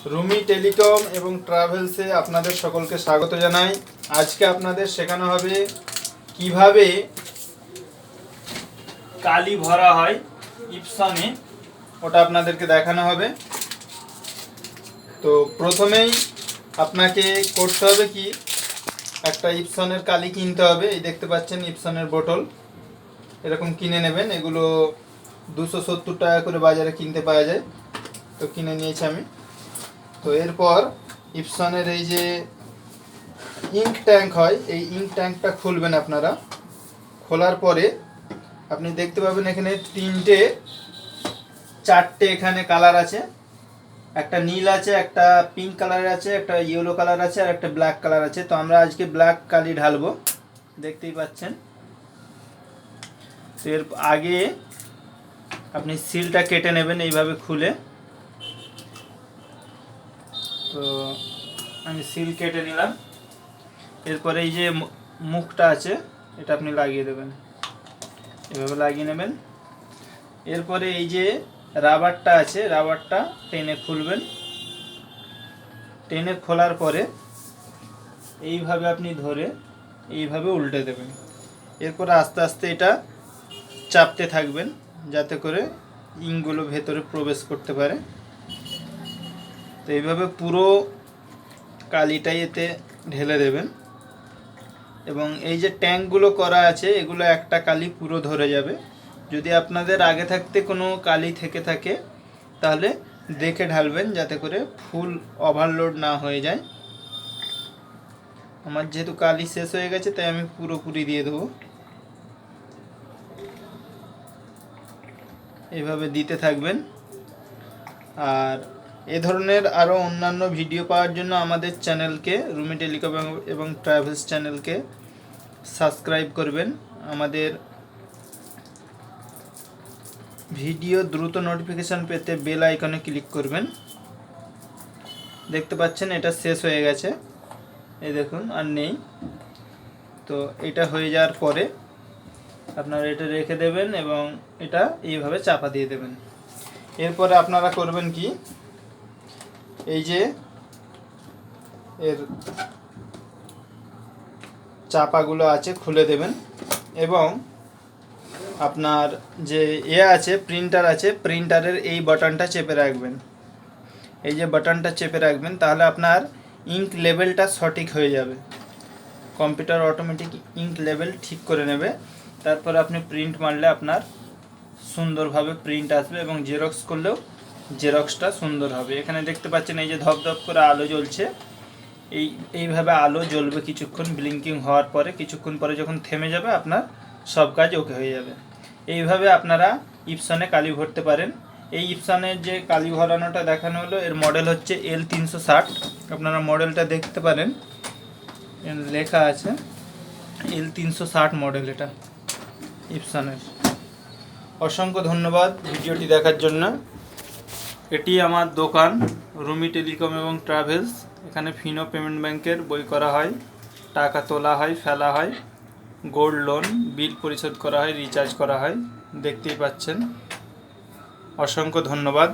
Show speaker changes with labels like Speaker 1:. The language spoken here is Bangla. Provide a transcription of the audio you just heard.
Speaker 1: রুমি টেলিকম এবং ট্রাভেলসে আপনাদের সকলকে স্বাগত জানাই। আজকে আপনাদের শেখানো হবে কিভাবে কালি ভরা হয় ইপসনে, ওটা আপনাদেরকে দেখানো হবে। তো প্রথমেই আপনাকে করতে হবে কি, একটা ইপসনের কালি কিনতে হবে। এই দেখতে পাচ্ছেন ইপসনের বোতল, এরকম কিনে নেবেন। এগুলো 270 টাকা করে বাজারে কিনতে পাওয়া যায়, তো কিনে নিয়েছি আমি। তো এরপর ইপসনের এই যে ইঙ্ক ট্যাঙ্ক হয়, এই ইঙ্ক ট্যাঙ্কটা খুলবেন আপনারা। খোলার পরে আপনি দেখতে পাবেন এখানে চারটে এখানে কালার আছে। একটা নীল আছে, একটা পিঙ্ক কালারের আছে, একটা ইয়েলো কালার আছে, আর একটা ব্ল্যাক কালার আছে। তো আমরা আজকে ব্ল্যাক কালি ঢালবো, দেখতেই পাচ্ছেন। তো এর আগে আপনি সিলটা কেটে নেবেন এইভাবে খুলে। তো আমি সিল কেটে নিলাম। এরপরে এই যে মুখটা আছে, এটা আপনি লাগিয়ে দেবেন, এভাবে লাগিয়ে নেবেন। এরপরে এই যে রাবারটা আছে, রাবারটা টেনে খুলবেন। টেনে খোলার পরে এইভাবে আপনি ধরে এইভাবে উল্টে দেবেন। এরপরে আস্তে আস্তে এটা চাপতে থাকবেন যাতে করে ইঙ্কগুলো ভেতরে প্রবেশ করতে পারে। তো এইভাবে পুরো কালিটাই এতে ঢেলে দেবেন। এবং এই যে ট্যাঙ্কগুলো করা আছে, এগুলো একটা কালি পুরো ধরে যাবে। যদি আপনাদের আগে থাকতে কোনো কালি থেকে থাকে তাহলে দেখে ঢালবেন যাতে করে ফুল ওভারলোড না হয়ে যায়। আমার যেহেতু কালি শেষ হয়ে গেছে তাই আমি পুরোপুরি দিয়ে দেবো। এভাবে দিতে থাকবেন। আর এ ধরনের আরও অন্যান্য ভিডিও পাওয়ার জন্য আমাদের চ্যানেলকে, রুমি টেলিকম এবং ট্রাভেলস চ্যানেলকে সাবস্ক্রাইব করবেন। আমাদের ভিডিও দ্রুত নোটিফিকেশান পেতে বেল আইকনে ক্লিক করবেন। দেখতে পাচ্ছেন এটা শেষ হয়ে গেছে, এই দেখুন আর নেই। তো এটা হয়ে যাওয়ার পরে আপনারা এটা রেখে দেবেন এবং এটা এইভাবে চাপা দিয়ে দেবেন। এরপরে আপনারা করবেন কি, এই যে এর চাপাগুলো আছে খুলে দেবেন এবং আপনার যে আছে প্রিন্টার আছে, প্রিন্টারের এই বাটনটা চেপে রাখবেন। এই যে বাটনটা চেপে রাখবেন, তাহলে আপনার ইঙ্ক লেভেলটা সঠিক হয়ে যাবে। কম্পিউটার অটোমেটিক ইঙ্ক লেভেল ঠিক করে নেবে। তারপর আপনি প্রিন্ট মারলে আপনার সুন্দরভাবে প্রিন্ট আসবে এবং জেরক্স করলেও জেরক্সটা সুন্দর হবে। এখানে দেখতে পাচ্ছেন এই যে ধপধপ করে আলো জ্বলছে, এইভাবে আলো জ্বলবে কিছুক্ষণ, ব্লিঙ্কিং হওয়ার পরে কিছুক্ষণ পরে যখন থেমে যাবে আপনার সব কাজ ওকে হয়ে যাবে। এইভাবে আপনারা ইপসনে কালি ভরতে পারেন। এই ইপসনের যে কালি ভরানোটা দেখানো হলো, এর মডেল হচ্ছে L360। আপনারা মডেলটা দেখতে পারেন, লেখা আছে L360 মডেল এটা ইপসনের। অসংখ্য ধন্যবাদ ভিডিওটি দেখার জন্য। এটি আমার দোকান রুমি টেলিকম এবং ট্রাভেলস। এখানে ফিনো পেমেন্ট ব্যাংকের বই করা হয়, টাকা তোলা হয়, ফেলা হয়, গোল্ড লোন, বিল পরিশোধ করা হয়, রিচার্জ করা হয়। দেখতেই পাচ্ছেন। অসংখ্য ধন্যবাদ।